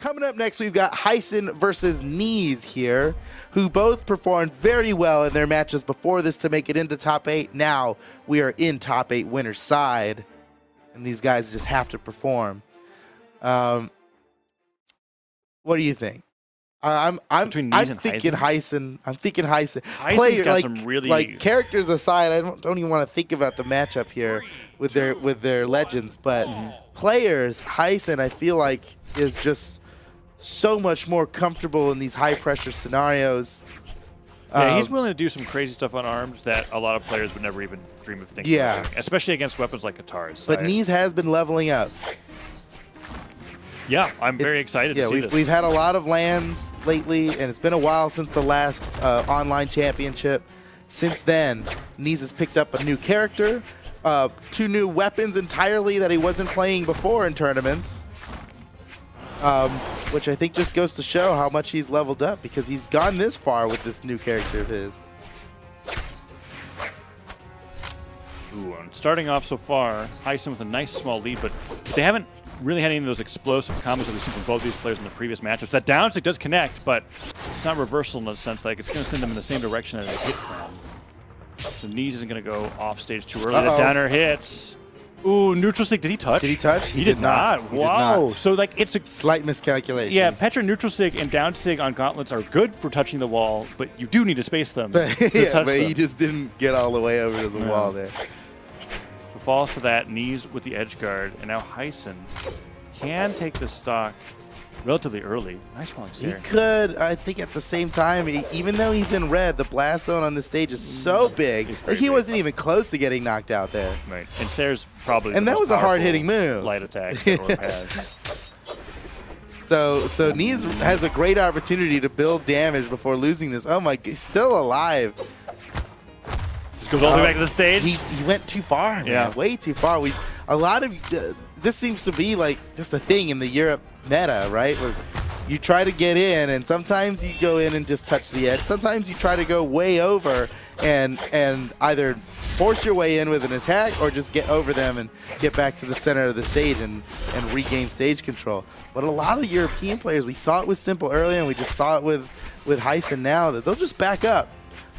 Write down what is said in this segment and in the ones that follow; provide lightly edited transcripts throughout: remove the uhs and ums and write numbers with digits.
Coming up next, we've got Hysen versus Neeze here, who both performed very well in their matches before this to make it into top 8. Now we are in top 8 winner's side, and these guys just have to perform. What do you think? I'm thinking Hysen. I'm thinking Hysen. Hysen's got some really like characters aside. I don't even want to think about the matchup here with their legends, but players, Hysen, I feel like is just so much more comfortable in these high pressure scenarios. Yeah, he's willing to do some crazy stuff on arms that a lot of players would never even dream of thinking of doing, especially against weapons like guitars. But Neeze has been leveling up. Yeah, I'm very excited to see this. We've had a lot of lands lately, and it's been a while since the last online championship. Since then, Neeze has picked up a new character, 2 new weapons entirely that he wasn't playing before in tournaments, which I think just goes to show how much he's leveled up because he's gone this far with this new character of his. Ooh, and starting off so far, Hysen with a nice small lead, but they haven't really had any of those explosive combos that we've seen from both these players in the previous matchups. That down stick does connect, but it's not reversal in the sense like it's going to send them in the same direction that they hit from. So Neeze isn't going to go off stage too early. The downer hits. Ooh, neutral sig. Did he touch? Did he touch? He did not. Wow. So like it's a slight miscalculation. Yeah, Petra neutral sig and down sig on gauntlets are good for touching the wall, but you do need to space them. But he just didn't get all the way over to the wall there. So falls to that, Neeze with the edge guard, and now Hysen can take the stock relatively early. Nice falling snare. He could, I think at the same time, even though he's in red, the blast zone on this stage is so big. Like he wasn't even close to getting knocked out there. Right, and Sare's probably and that was a hard-hitting move. Light attack that Orb has. So Neeze has a great opportunity to build damage before losing this. Oh my, he's still alive. Just goes all the way back to the stage. He went too far, man. Yeah. Way too far. A lot of this seems to be like just a thing in the Europe meta, right? Where you try to get in, and sometimes you go in and just touch the edge. Sometimes you try to go way over and either force your way in with an attack or just get over them and get back to the center of the stage and regain stage control. But a lot of European players, we saw it with Simple earlier, and we just saw it with Hysen now, that they'll just back up.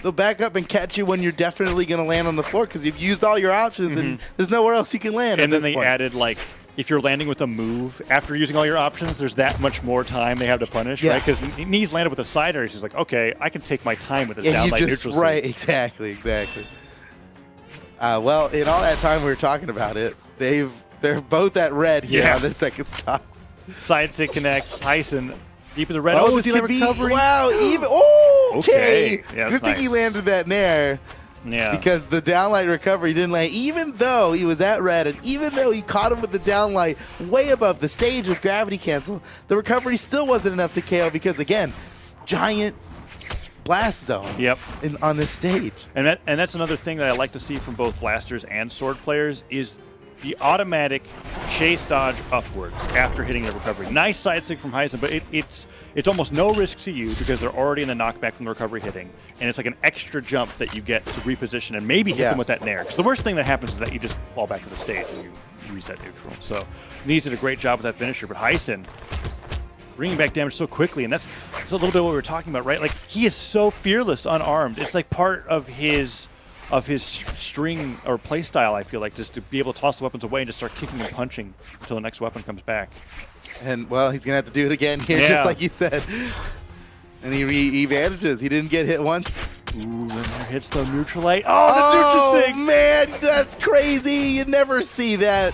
They'll back up and catch you when you're definitely going to land on the floor because you've used all your options and there's nowhere else you can land. And then they added, like, if you're landing with a move after using all your options, there's that much more time they have to punish, right? Because Neeze landed with a side air. She's like, okay, I can take my time with this downlight neutral. Right, exactly. Well, in all that time we were talking about it, they're both at red here on their second stocks. Side stick connects. Hysen deep in the red. Oh, this could be, wow, even, okay. Yeah, good thing he landed that nair. Yeah. Because the downlight recovery didn't land, even though he was at red, and even though he caught him with the downlight way above the stage with gravity cancel, the recovery still wasn't enough to KO because, again, giant blast zone on this stage. And that's another thing that I like to see from both blasters and sword players is the automatic chase dodge upwards after hitting the recovery. Nice side stick from Hysen, but it's almost no risk to you because they're already in the knockback from the recovery hitting, and it's like an extra jump that you get to reposition and maybe hit them with that nair. Because the worst thing that happens is that you just fall back to the stage and you reset neutral. So Neeze did a great job with that finisher, but Hysen bringing back damage so quickly, and that's a little bit what we were talking about, right? Like, he is so fearless unarmed. It's like part of his string or play style, I feel like, just to be able to toss the weapons away and just start kicking and punching until the next weapon comes back. And, well, he's going to have to do it again here, just like you said. And he manages. He didn't get hit once. Ooh, and there hits the neutral light. Oh, the neutral sig! Man, that's crazy. You never see that.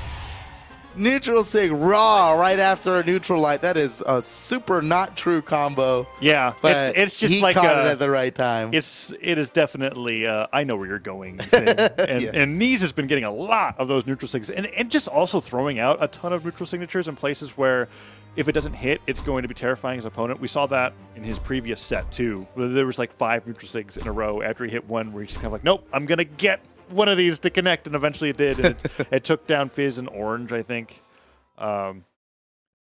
Neutral sig raw right after a neutral light. That is a super not true combo. Yeah, but it's just he like caught it at the right time. It is definitely I know where you're going thing. And Neeze has been getting a lot of those neutral sigs, and just also throwing out a ton of neutral signatures in places where if it doesn't hit, it's going to be terrifying his opponent. We saw that in his previous set too, where there was like 5 neutral sigs in a row after he hit one where he's just kind of like, nope, I'm gonna get one of these to connect, and eventually it did. And it took down Fizz and Orange, I think.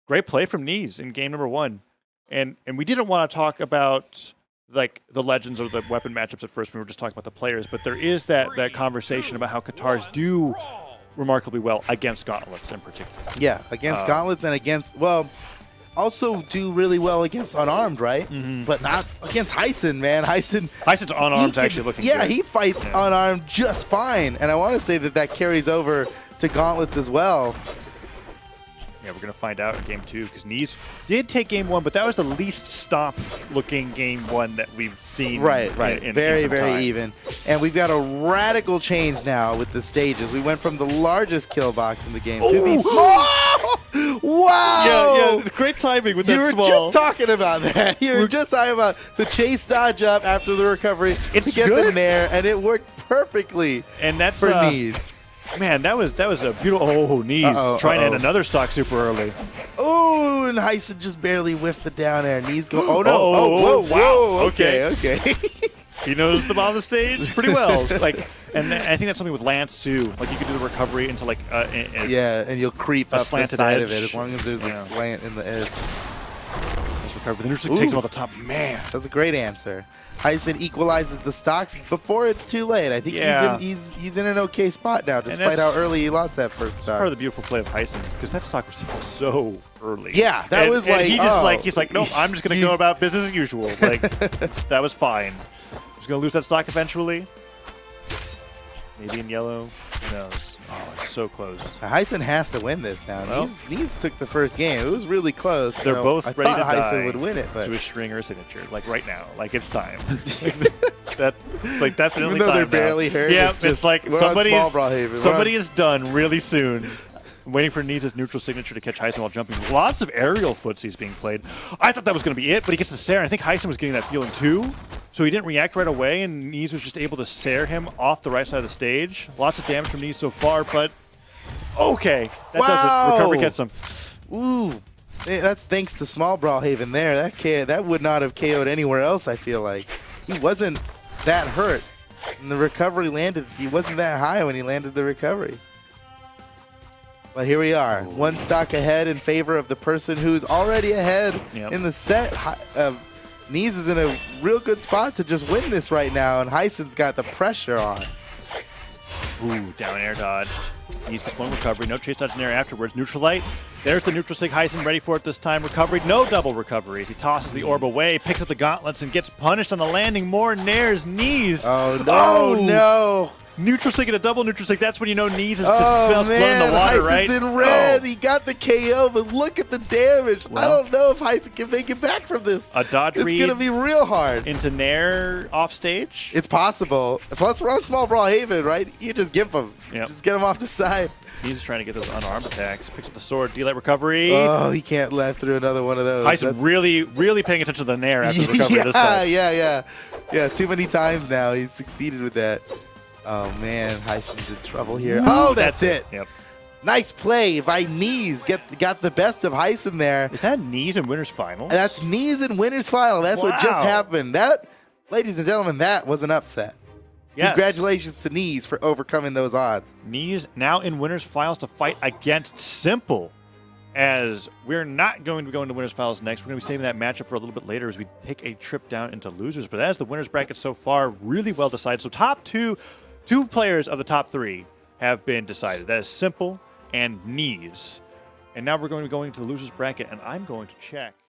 Great play from Neeze in game number 1. And we didn't want to talk about like the legends or the weapon matchups at first. We were just talking about the players, but there is that conversation about how Katars do remarkably well against gauntlets in particular. Yeah, against gauntlets and against, well, also do really well against unarmed, right? But not against Hysen, man. Hysen's unarmed actually looking yeah, good. he fights unarmed just fine. And I want to say that that carries over to gauntlets as well. Yeah, we're going to find out in game 2 because Neeze did take game 1, but that was the least stop-looking game 1 that we've seen. Right. In very some time. even. And we've got a radical change now with the stages. We went from the largest kill box in the game to the small. Wow! Yeah, it's great timing with You that were small. just talking about that. You were just talking about the chase dodge up after the recovery to get good. the nair, and it worked perfectly and that's for Neeze. Man, that was a beautiful. Oh, Neeze trying to end another stock super early. Oh, and Hysen just barely whiffed the down air. Neeze go. Oh no! Oh, Whoa! wow. Okay. He knows the bottom of the stage pretty well. And I think that's something with Lance too. Like you could do the recovery into like yeah, and you'll creep up the slanted side edge. of it as long as there's a slant in the edge. Nice recovery. But then just takes him off the top. Man, that's a great answer. Hysen equalizes the stocks before it's too late. I think he's in an okay spot now, despite how early he lost that first stock. Part of the beautiful play of Hysen, because that stock was so early. Yeah, that was like he's like, nope, I'm just gonna go about business as usual. Like that was fine. I was gonna lose that stock eventually. Maybe in yellow. Who knows? Oh, it's so close. Hysen has to win this now. Well, Neeze took the first game. It was really close. They're both ready to Hysen would win it, but to a string or a signature, like right now. Like it's time. It's like definitely even though time they're now. barely hurt. Yeah, it's like somebody is done really soon. I'm waiting for Neeze's neutral signature to catch Hysen while jumping. Lots of aerial footsies being played. I thought that was going to be it, but he gets the Sair. I think Hysen was getting that feeling too. So he didn't react right away, and Neeze was just able to Sair him off the right side of the stage. Lots of damage from Neeze so far, but okay. That does it. Recovery gets him. Ooh. That's thanks to small Brawlhaven there. That would not have KO'd anywhere else, I feel like. He wasn't that hurt. And the recovery landed. He wasn't that high when he landed the recovery. But here we are, one stock ahead in favor of the person who's already ahead in the set. Neeze is in a real good spot to just win this right now, and Hysen's got the pressure on. Ooh, down air dodge. Neeze gets one recovery, no chase dodge in there afterwards. Neutral light. There's the neutral sig. Hysen ready for it this time. Recovery, no double recovery as he tosses the orb away, picks up the gauntlets, and gets punished on the landing. More nairs. Neeze. Oh, no. Oh, no. Neutral sig and a double neutral sig. That's when you know Neeze is just smells blood in the water, right? Hysen's in red. He got the KO, but look at the damage. Well, I don't know if Hysen can make it back from this. A dodge read. It's going to be real hard. Into Nair off stage? It's possible. Plus, we're on small Brawlhaven, right? You just give him. Just get him off the side. He's trying to get those unarmed attacks. Picks up the sword, D-light recovery. Oh, he can't let through another one of those. Hysen really paying attention to the Nair after the recovery this time. Yeah, too many times now. He's succeeded with that. Oh, man, Hysen's in trouble here. Oh, that's it. Yep. Nice play by Neeze. Got the best of Hysen there. Is that Neeze in Winners Finals? That's Neeze in Winners Final. That's what just happened. That, ladies and gentlemen, that was an upset. Yes. Congratulations to Neeze for overcoming those odds. Neeze now in Winners Finals to fight against Simple. As we're not going to go into Winners Finals next. We're going to be saving that matchup for a little bit later as we take a trip down into losers. But as the winners bracket so far, really well decided. So top two players of the top 3 have been decided. That is Simple and Neeze. And now we're going to be going to the losers bracket, and I'm going to check